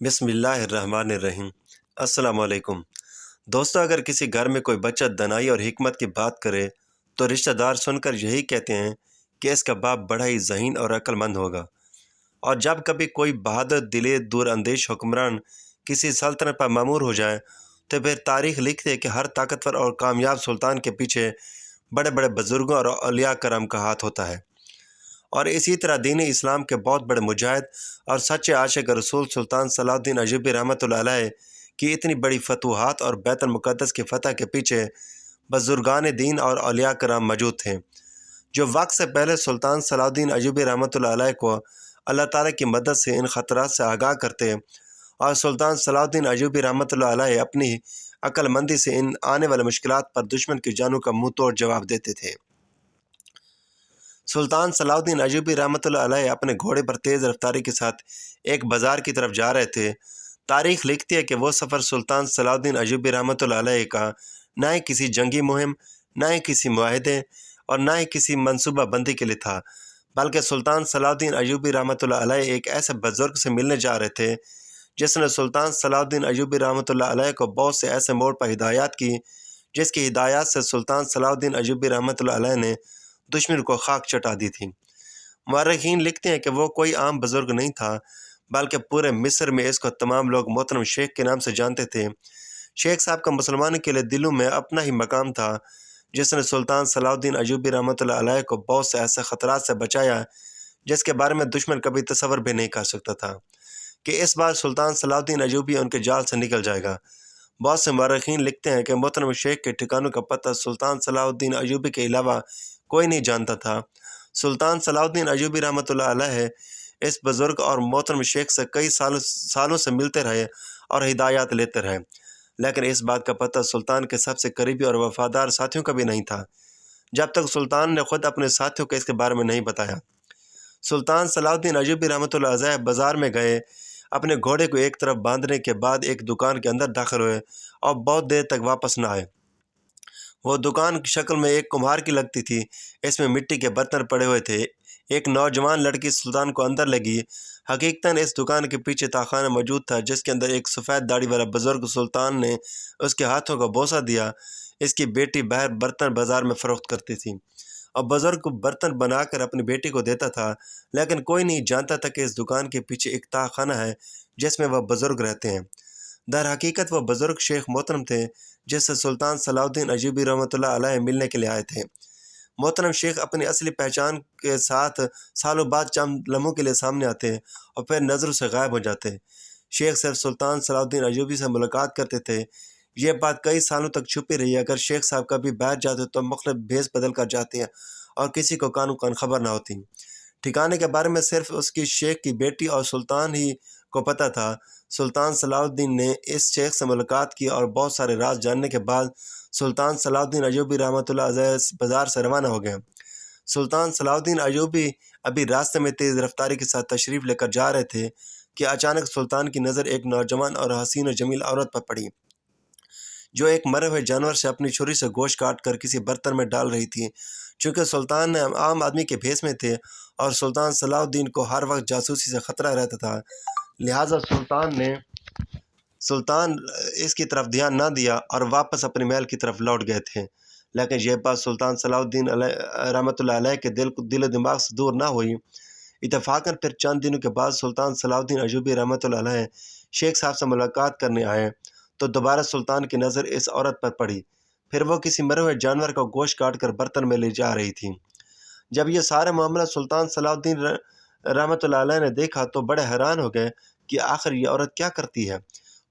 بسم اللہ الرحمن الرحیم۔ السلام علیکم دوستو، اگر کسی گھر میں کوئی بچہ دانائی اور حکمت کی بات کرے تو رشتہ دار سن کر یہی کہتے ہیں کہ اس کا باپ بڑا ہی ذہین اور عقل مند ہوگا۔ اور جب کبھی کوئی بہادر دلیر دور اندیش حکمران کسی سلطنت پر مامور ہو جائے تو پھر تاریخ لکھتے ہے کہ ہر طاقتور اور کامیاب سلطان کے پیچھے بڑے بڑے بزرگوں اور اولیاء کرام کا ہاتھ ہوتا ہے۔ اور اسی طرح دین اسلام کے بہت بڑے مجاہد اور سچے عاشق رسول سلطان صلاح الدین ایوبی رحمۃ اللہ علیہ کی اتنی بڑی فتوحات اور بیت المقدس کی فتح کے پیچھے بزرگان دین اور اولیاء کرام موجود تھے، جو وقت سے پہلے سلطان صلاح الدین ایوبی رحمۃ اللہ علیہ کو اللہ تعالیٰ کی مدد سے ان خطرات سے آگاہ کرتے اور سلطان صلاح الدین ایوبی رحمۃ اللہ علیہ اپنی عقل مندی سے ان آنے والے مشکلات پر دشمن کی جانوں کا منہ توڑ جواب دیتے تھے۔ سلطان صلاح الدین ایوبی رحمۃ اللہ علیہ اپنے گھوڑے پر تیز رفتاری کے ساتھ ایک بازار کی طرف جا رہے تھے۔ تاریخ لکھتی ہے کہ وہ سفر سلطان صلاح الدین ایوبی رحمۃ اللہ علیہ کا نہ ہی کسی جنگی مہم، نہ ہی کسی معاہدے اور نہ ہی کسی منصوبہ بندی کے لیے تھا، بلکہ سلطان صلاح الدین ایوبی رحمۃ اللہ علیہ ایک ایسے بزرگ سے ملنے جا رہے تھے جس نے سلطان صلاح الدین ایوبی رحمۃ اللہ علیہ کو بہت سے ایسے موڑ پر ہدایات کی جس کی ہدایات سے سلطان صلاح الدین ایوبی رحمۃ اللہ علیہ نے دشمن کو خاک چٹا دی تھی۔ مورخین لکھتے ہیں کہ وہ کوئی عام بزرگ نہیں تھا، بلکہ پورے مصر میں اس کو تمام لوگ محترم شیخ کے نام سے جانتے تھے۔ شیخ صاحب کا مسلمانوں کے لیے دلوں میں اپنا ہی مقام تھا، جس نے سلطان صلاح الدین ایوبی رحمۃ اللہ علیہ کو بہت سے ایسے خطرات سے بچایا جس کے بارے میں دشمن کبھی تصور بھی نہیں کر سکتا تھا کہ اس بار سلطان صلاح الدین ایوبی ان کے جال سے نکل جائے گا۔ بہت سے مورخین لکھتے ہیں کہ محترم شیخ کے ٹھکانوں کا پتہ سلطان صلاح الدین ایوبی کے علاوہ کوئی نہیں جانتا تھا۔ سلطان صلاح الدین ایوبی رحمۃ اللہ علیہ اس بزرگ اور محترم شیخ سے کئی سالوں سے ملتے رہے اور ہدایات لیتے رہے، لیکن اس بات کا پتہ سلطان کے سب سے قریبی اور وفادار ساتھیوں کا بھی نہیں تھا، جب تک سلطان نے خود اپنے ساتھیوں کو اس کے بارے میں نہیں بتایا۔ سلطان صلاح الدین ایوبی رحمۃ اللہ علیہ بازار میں گئے، اپنے گھوڑے کو ایک طرف باندھنے کے بعد ایک دکان کے اندر داخل ہوئے اور بہت دیر تک واپس نہ آئے۔ وہ دکان کی شکل میں ایک کمہار کی لگتی تھی، اس میں مٹی کے برتن پڑے ہوئے تھے۔ ایک نوجوان لڑکی سلطان کو اندر لگی۔ حقیقتاً اس دکان کے پیچھے تاخانہ موجود تھا جس کے اندر ایک سفید داڑھی والا بزرگ سلطان نے اس کے ہاتھوں کو بوسہ دیا۔ اس کی بیٹی باہر برتن بازار میں فروخت کرتی تھی اور بزرگ کو برتن بنا کر اپنی بیٹی کو دیتا تھا، لیکن کوئی نہیں جانتا تھا کہ اس دکان کے پیچھے ایک تاخانہ ہے جس میں وہ بزرگ رہتے ہیں۔ در حقیقت وہ بزرگ شیخ محترم تھے جس سے سلطان صلاح الدین ایوبی رحمۃ اللہ علیہ ملنے کے لیے آئے تھے۔ محترم شیخ اپنی اصلی پہچان کے ساتھ سالوں بعد چند لمحوں کے لیے سامنے آتے اور پھر نظروں سے غائب ہو جاتے۔ شیخ صرف سلطان صلاح الدین ایوبی سے ملاقات کرتے تھے۔ یہ بات کئی سالوں تک چھپی رہی۔ اگر شیخ صاحب کبھی باہر جاتے تو مختلف بھیس بدل کر جاتے اور کسی کو کانوں کان خبر نہ ہوتی۔ ٹھکانے کے بارے میں صرف اس کی شیخ کی بیٹی اور سلطان ہی کو پتہ تھا۔ سلطان صلاح الدین نے اس شیخ سے ملاقات کی اور بہت سارے راز جاننے کے بعد سلطان صلاح الدین ایوبی رحمۃ اللہ علیہ بازار سے روانہ ہو گئے۔ سلطان صلاح الدین ایوبی ابھی راستے میں تیز رفتاری کے ساتھ تشریف لے کر جا رہے تھے کہ اچانک سلطان کی نظر ایک نوجوان اور حسین و جمیل عورت پر پڑی جو ایک مرے ہوئے جانور سے اپنی چھری سے گوشت کاٹ کر کسی برتن میں ڈال رہی تھی۔ چونکہ سلطان عام آدمی کے بھیس میں تھے اور سلطان صلاح الدین کو ہر وقت جاسوسی سے خطرہ رہتا تھا، لہٰذا سلطان اس کی طرف دھیان نہ دیا اور واپس اپنے محل کی طرف لوٹ گئے تھے۔ لیکن یہ بات سلطان صلاح الدین رحمۃ اللہ علیہ کے دل و دماغ سے دور نہ ہوئی۔ اتفاقاً پھر چند دنوں کے بعد سلطان صلاح الدین ایوبی رحمۃ اللہ علیہ شیخ صاحب سے ملاقات کرنے آئے تو دوبارہ سلطان کی نظر اس عورت پر پڑی۔ پھر وہ کسی مرے ہوئے جانور کا گوشت کاٹ کر برتن میں لے جا رہی تھی۔ جب یہ سارا معاملہ سلطان صلاح الدین رحمۃ اللہ علیہ نے دیکھا تو بڑے حیران ہو گئے کہ آخر یہ عورت کیا کرتی ہے۔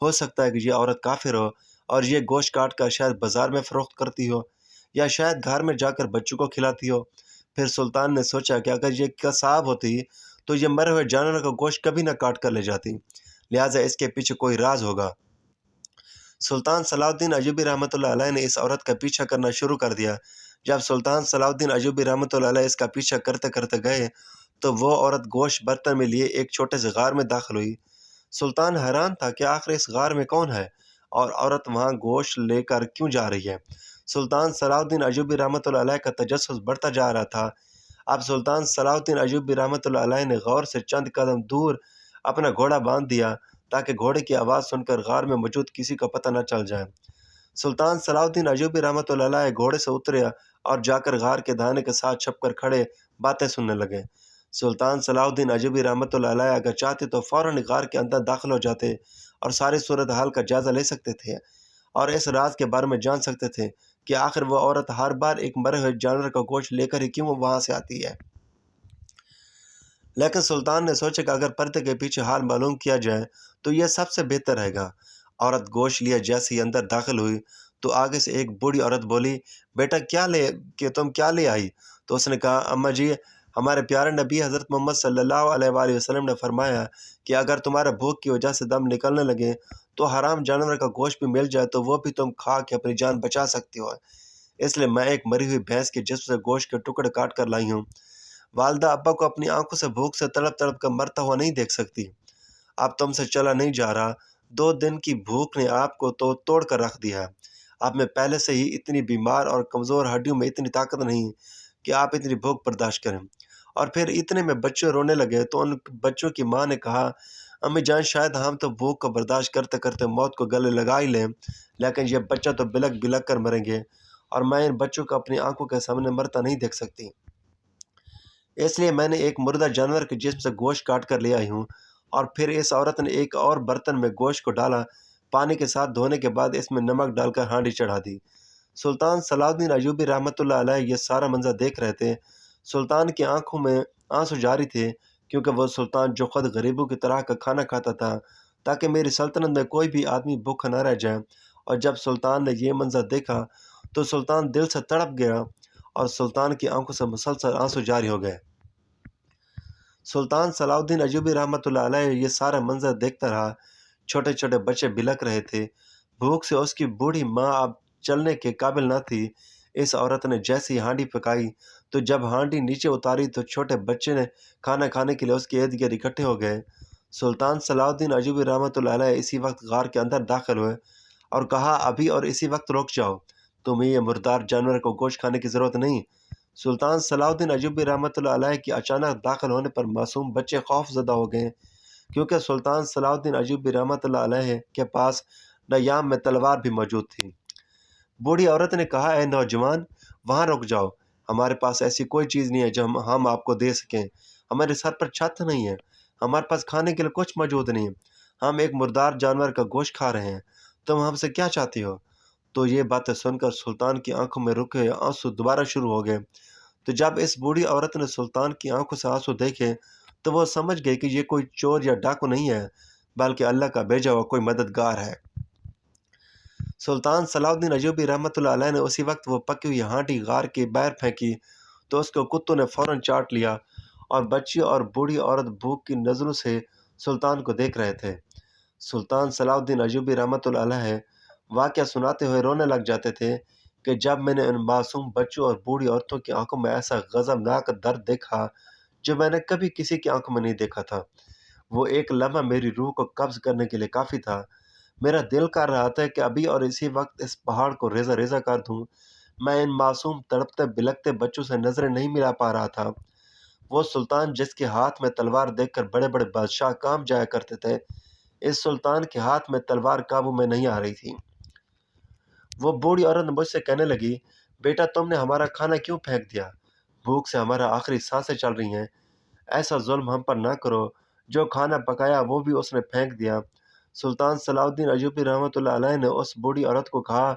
ہو سکتا ہے کہ یہ عورت کافر ہو اور یہ گوشت کاٹ کر شاید بازار میں فروخت کرتی ہو یا شاید گھر میں جا کر بچوں کو کھلاتی ہو۔ پھر سلطان نے سوچا کہ اگر یہ قصاب ہوتی تو یہ مرے ہوئے جانور کا گوشت کبھی نہ کاٹ کر لے جاتی، لہٰذا اس کے پیچھے کوئی راز ہوگا۔ سلطان صلاح الدین ایوبی رحمۃ اللہ علیہ نے اس عورت کا پیچھا کرنا شروع کر دیا۔ جب سلطان صلاح الدین ایوبی رحمۃ اللہ علیہ اس کا پیچھا کرتے کرتے گئے تو وہ عورت گوشت برتن میں لیے ایک چھوٹے سے غار میں داخل ہوئی۔ سلطان حیران تھا کہ آخر اس غار میں کون ہے اور عورت وہاں گوشت لے کر کیوں جا رہی ہے۔ سلطان صلاح الدین ایوبی رحمۃ اللہ علیہ کا تجسس بڑھتا جا رہا تھا۔ اب سلطان صلاح الدین ایوبی رحمۃ اللہ علیہ نے غور سے چند قدم دور اپنا گھوڑا باندھ دیا تاکہ گھوڑے کی آواز سن کر غار میں موجود کسی کو پتہ نہ چل جائے۔ سلطان صلاح الدین ایوبی رحمۃ اللہ علیہ گھوڑے سے اترے اور جا کر غار کے دہانے کے ساتھ چھپ کر کھڑے باتیں سننے لگے۔ سلطان صلاح الدین ایوبی رحمۃ اللہ علیہ اگر چاہتے تو فوراً غار کے اندر داخل ہو جاتے اور ساری صورتحال کا جائزہ لے سکتے تھے اور اس راز کے بارے میں جان سکتے تھے کہ آخر وہ عورت ہر بار ایک مرے ہوئے جانور کا گوشت لے کر ہی کیوں وہاں سے آتی ہے۔ لیکن سلطان نے سوچا کہ اگر پردے کے پیچھے حال معلوم کیا جائے تو یہ سب سے بہتر رہے گا۔ عورت گوشت لیے جیسے ہی اندر داخل ہوئی تو آگے سے ایک بوڑھی عورت بولی، بیٹا تم کیا لے آئی؟ تو اس نے کہا، اماں جی، ہمارے پیارے نبی حضرت محمد صلی اللہ علیہ وآلہ وسلم نے فرمایا کہ اگر تمہارا بھوک کی وجہ سے دم نکلنے لگے تو حرام جانور کا گوشت بھی مل جائے تو وہ بھی تم کھا کے اپنی جان بچا سکتی ہو، اس لیے میں ایک مری ہوئی بھینس کے جسم سے گوشت کے ٹکڑے کاٹ کر لائی ہوں۔ والدہ ابا کو اپنی آنکھوں سے بھوک سے تڑپ تڑپ کر مرتا ہوا نہیں دیکھ سکتی۔ اب تم سے چلا نہیں جا رہا، 2 دن کی بھوک نے آپ کو تو توڑ کر رکھ دیا ہے۔ آپ میں پہلے سے ہی اتنی بیمار اور کمزور ہڈیوں میں اتنی طاقت نہیں کہ آپ اتنی بھوک برداشت کریں۔ اور پھر اتنے میں بچے رونے لگے تو ان بچوں کی ماں نے کہا، امی جان، شاید ہم تو بھوک کو برداشت کرتے کرتے موت کو گلے لگا ہی لیں، لیکن یہ بچہ تو بلک بلک کر مریں گے اور میں ان بچوں کو اپنی آنکھوں کے سامنے مرتا نہیں دیکھ سکتی۔ اس لیے میں نے ایک مردہ جانور کے جسم سے گوشت کاٹ کر لے آئی ہوں۔ اور پھر اس عورت نے ایک اور برتن میں گوشت کو ڈالا، پانی کے ساتھ دھونے کے بعد اس میں نمک ڈال کر ہانڈی چڑھا دی۔ سلطان صلاح الدین ایوبی رحمۃ اللہ علیہ یہ سارا منظر دیکھ رہے تھے۔ سلطان کی آنکھوں میں آنسو جاری تھے، کیونکہ وہ سلطان جو خود غریبوں کی طرح کا کھانا کھاتا تھا تاکہ میری سلطنت میں کوئی بھی آدمی بھوکا نہ رہ جائے، اور جب سلطان نے یہ منظر دیکھا تو سلطان دل سے تڑپ گیا اور سلطان کی آنکھوں سے مسلسل آنسو جاری ہو گئے۔ سلطان صلاح الدین ایوبی رحمۃ اللہ علیہ یہ سارا منظر دیکھتا رہا۔ چھوٹے چھوٹے بچے بلک رہے تھے، بھوک سے اس کی بوڑھی ماں اب چلنے کے قابل نہ تھی۔ اس عورت نے جیسی ہانڈی پکائی تو جب ہانڈی نیچے اتاری تو چھوٹے بچے نے کھانا کھانے کے لیے اس کے ارد گرد اکٹھے ہو گئے۔ سلطان صلاح الدین ایوبی رحمۃ اللہ علیہ اسی وقت غار کے اندر داخل ہوئے اور کہا، ابھی اور اسی وقت رک جاؤ، تمہیں یہ مردار جانور کو گوشت کھانے کی ضرورت نہیں۔ سلطان صلاح الدین ایوبی رحمۃ اللہ علیہ کی اچانک داخل ہونے پر معصوم بچے خوف زدہ ہو گئے، کیونکہ سلطان صلاح الدین ایوبی رحمۃ اللہ علیہ کے پاس نیام میں تلوار بھی موجود تھی۔ بوڑھی عورت نے کہا، اے نوجوان، وہاں رک جاؤ، ہمارے پاس ایسی کوئی چیز نہیں ہے جو ہم آپ کو دے سکیں۔ ہمارے سر پر چھت نہیں ہے، ہمارے پاس کھانے کے لیے کچھ موجود نہیں، ہم ایک مردار جانور کا گوشت کھا رہے ہیں، تم ہم سے کیا چاہتی ہو؟ تو یہ باتیں سن کر سلطان کی آنکھوں میں رکے آنسو دوبارہ شروع ہو گئے۔ تو جب اس بوڑھی عورت نے سلطان کی آنکھوں سے آنسو دیکھے تو وہ سمجھ گئی کہ یہ کوئی چور یا ڈاکو نہیں ہے، بلکہ اللہ کا بھیجا ہوا کوئی مددگار ہے۔ سلطان صلاح الدین ایوبی رحمۃ اللہ علیہ نے اسی وقت وہ پکی ہوئی ہانڈی غار کے باہر پھینکی تو اس کو کتوں نے فوراً چاٹ لیا، اور بچی اور بوڑھی عورت بھوک کی نظروں سے سلطان کو دیکھ رہے تھے۔ سلطان صلاح الدین ایوبی رحمۃ اللہ علیہ واقعہ سناتے ہوئے رونے لگ جاتے تھے کہ جب میں نے ان معصوم بچوں اور بوڑھی عورتوں کی آنکھوں میں ایسا غضبناک درد دیکھا جو میں نے کبھی کسی کی آنکھوں میں نہیں دیکھا تھا، وہ ایک لمحہ میری روح کو قبض کرنے کے لیے کافی تھا۔ میرا دل کر رہا تھا کہ ابھی اور اسی وقت اس پہاڑ کو ریزہ ریزہ کر دوں۔ میں ان معصوم تڑپتے بلکتے بچوں سے نظریں نہیں ملا پا رہا تھا۔ وہ سلطان جس کے ہاتھ میں تلوار دیکھ کر بڑے بڑے بادشاہ کانپ جایا کرتے تھے، اس سلطان کے ہاتھ میں تلوار قابو میں نہیں آ رہی تھی۔ وہ بوڑھی عورت مجھ سے کہنے لگی، بیٹا تم نے ہمارا کھانا کیوں پھینک دیا؟ بھوک سے ہمارا آخری سانسیں چل رہی ہیں، ایسا ظلم ہم پر نہ کرو۔ جو کھانا پکایا وہ بھی اس نے پھینک دیا۔ سلطان صلاح الدین ایوبی رحمۃ اللہ علیہ نے اس بوڑھی عورت کو کہا،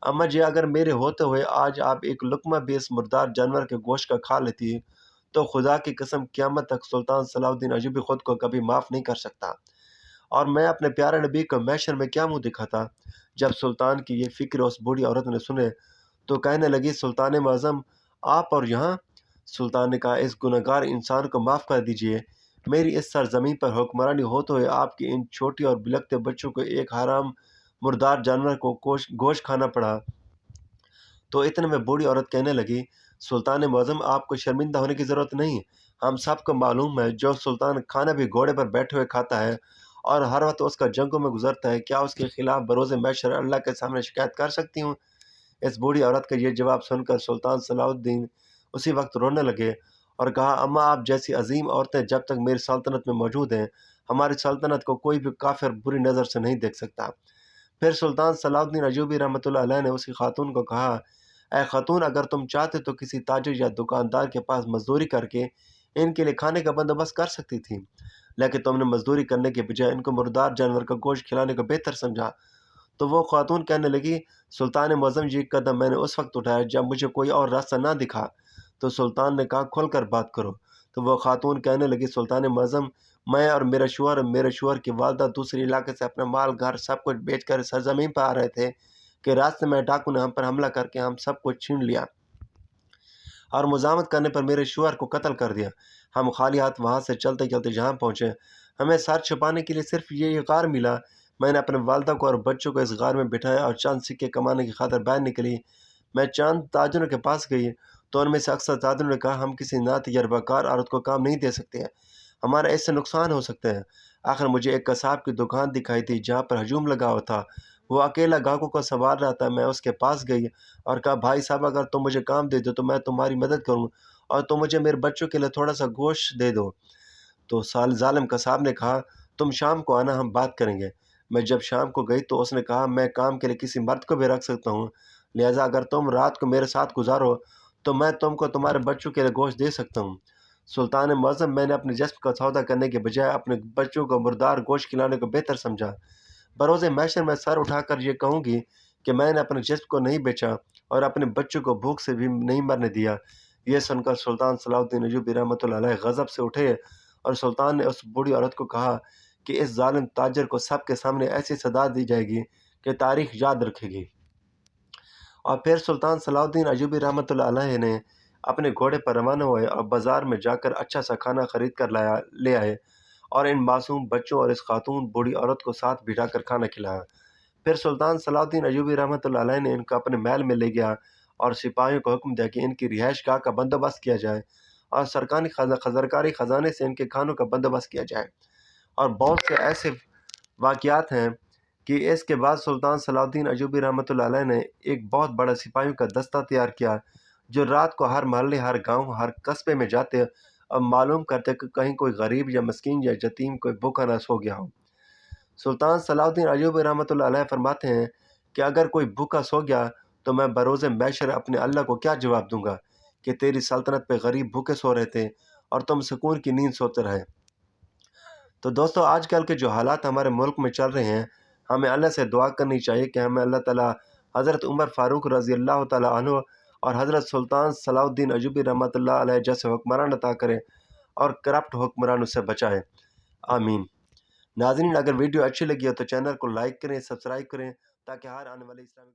اماں جی، اگر میرے ہوتے ہوئے آج آپ ایک لقمہ بھی اس مردار جانور کے گوشت کا کھا لیتی تو خدا کی قسم قیامت تک سلطان صلاح الدین ایوبی خود کو کبھی معاف نہیں کر سکتا، اور میں اپنے پیارے نبی کو محشر میں کیا منہ دکھاتا۔ جب سلطان کی یہ فکر اس بوڑھی عورت نے سنے تو کہنے لگی، سلطان معظم، آپ اور یہاں؟ سلطان نے کہا، اس گنہگار انسان کو معاف کر دیجیے۔ میری اس سرزمین پر حکمرانی ہوتے ہوئے آپ کے ان چھوٹی اور بلکتے بچوں کو ایک حرام مردار جانور کو گوشت کھانا پڑا۔ تو اتنے میں بوڑھی عورت کہنے لگی، سلطان معظم، آپ کو شرمندہ ہونے کی ضرورت نہیں، ہم سب کو معلوم ہے جو سلطان کھانا بھی گھوڑے پر بیٹھے ہوئے کھاتا ہے اور ہر وقت اس کا جنگوں میں گزرتا ہے، کیا اس کے خلاف بروز محشر اللہ کے سامنے شکایت کر سکتی ہوں؟ اس بوڑھی عورت کا یہ جواب سن کر سلطان صلاح الدین اسی وقت رونے لگے اور کہا، اماں، آپ جیسی عظیم عورتیں جب تک میری سلطنت میں موجود ہیں ہماری سلطنت کو کوئی بھی کافر بری نظر سے نہیں دیکھ سکتا۔ پھر سلطان صلاح الدین ایوبی رحمۃ اللہ علیہ نے اس کی خاتون کو کہا، اے خاتون، اگر تم چاہتے تو کسی تاجر یا دکاندار کے پاس مزدوری کر کے ان کے لیے کھانے کا بندوبست کر سکتی تھی، لیکن تم نے مزدوری کرنے کے بجائے ان کو مردار جانور کا گوشت کھلانے کو بہتر سمجھا۔ تو وہ خاتون کہنے لگی، سلطان معظم، یہ قدم میں نے اس وقت اٹھایا جب مجھے کوئی اور راستہ نہ دکھا۔ تو سلطان نے کہا، کھل کر بات کرو۔ تو وہ خاتون کہنے لگی، سلطان معظم، میں اور میرے شوہر کی والدہ دوسرے علاقے سے اپنا مال گھر سب کچھ بیچ کر سرزمین پر آ رہے تھے کہ راستے میں ڈاکو نے ہم پر حملہ کر کے ہم سب کچھ چھین لیا اور مزاحمت کرنے پر میرے شوہر کو قتل کر دیا۔ ہم خالی ہاتھ وہاں سے چلتے چلتے جہاں پہنچے، ہمیں سر چھپانے کے لیے صرف یہ غار ملا۔ میں نے اپنے والدہ کو اور بچوں کو اس غار میں بٹھایا اور چند سکے کمانے کی خاطر باہر نکلی۔ میں چند تاجروں کے پاس گئی تو ان میں سے اکثر تاجروں نے کہا، ہم کسی ناتجربہ کار عورت کو کام نہیں دے سکتے ہیں، ہمارا اس سے نقصان ہو سکتا ہے۔ آخر مجھے ایک قصاب کی دکان دکھائی تھی جہاں پر ہجوم لگا ہوا تھا، وہ اکیلا گاہکوں کو سنبھال رہا تھا۔ میں اس کے پاس گئی اور کہا، بھائی صاحب، اگر تم مجھے کام دے دو تو میں تمہاری مدد کروں اور تم مجھے میرے بچوں کے لیے تھوڑا سا گوشت دے دو۔ تو ظالم قصاب نے کہا، تم شام کو آنا، ہم بات کریں گے۔ میں جب شام کو گئی تو اس نے کہا، میں کام کے لیے کسی مرد کو بھی رکھ سکتا ہوں، لہٰذا اگر تم رات کو میرے ساتھ گزارو تو میں تم کو تمہارے بچوں کے لیے گوشت دے سکتا ہوں۔ سلطان معظم، میں نے اپنے جسم کا سودا کرنے کے بجائے اپنے بچوں کو مردار گوشت کھلانے کو بہتر سمجھا۔ بروز محشر میں سر اٹھا کر یہ کہوں گی کہ میں نے اپنے جسم کو نہیں بیچا اور اپنے بچوں کو بھوک سے بھی نہیں مرنے دیا۔ یہ سن کر سلطان صلاح الدین ایوبی رحمۃ اللہ علیہ غضب سے اٹھے اور سلطان نے اس بوڑھی عورت کو کہا کہ اس ظالم تاجر کو سب کے سامنے ایسی سزا دی جائے گی کہ تاریخ یاد رکھے گی۔ اور پھر سلطان صلاح الدین ایوبی رحمۃ اللہ علیہ نے اپنے گھوڑے پر روانہ ہوئے اور بازار میں جا کر اچھا سا کھانا خرید کر لے آئے اور ان معصوم بچوں اور اس خاتون بوڑھی عورت کو ساتھ بٹھا کر کھانا کھلایا۔ پھر سلطان صلاح الدین ایوبی رحمۃ اللہ علیہ نے ان کو اپنے محل میں لے گیا اور سپاہیوں کو حکم دیا کہ ان کی رہائش گاہ کا بندوبست کیا جائے اور سرکاری خزانے سے ان کے کھانوں کا بندوبست کیا جائے۔ اور بہت سے ایسے واقعات ہیں کہ اس کے بعد سلطان صلاح الدین ایوبی رحمۃ اللہ علیہ نے ایک بہت بڑا سپاہیوں کا دستہ تیار کیا جو رات کو ہر محلے، ہر گاؤں، ہر قصبے میں جاتے اور معلوم کرتے کہ کہیں کوئی غریب یا مسکین یا یتیم کوئی بھوکا نہ سو گیا ہو۔ سلطان صلاح الدین ایوبی رحمۃ اللہ علیہ فرماتے ہیں کہ اگر کوئی بھوکا سو گیا تو میں بروز محشر اپنے اللہ کو کیا جواب دوں گا کہ تیری سلطنت پہ غریب بھوکے سو رہے تھے اور تم سکون کی نیند سوتے رہے۔ تو دوستو، آج کل کے جو حالات ہمارے ملک میں چل رہے ہیں، ہمیں اللہ سے دعا کرنی چاہیے کہ ہمیں اللہ تعالیٰ حضرت عمر فاروق رضی اللہ تعالیٰ عنہ اور حضرت سلطان صلاح الدین ایوبی رحمۃ اللہ علیہ جیسے حکمران عطا کرے اور کرپٹ حکمرانوں سے بچائے، آمین۔ ناظرین، اگر ویڈیو اچھی لگی ہو تو چینل کو لائک کریں، سبسکرائب کریں تاکہ ہر آنے والے اسلامک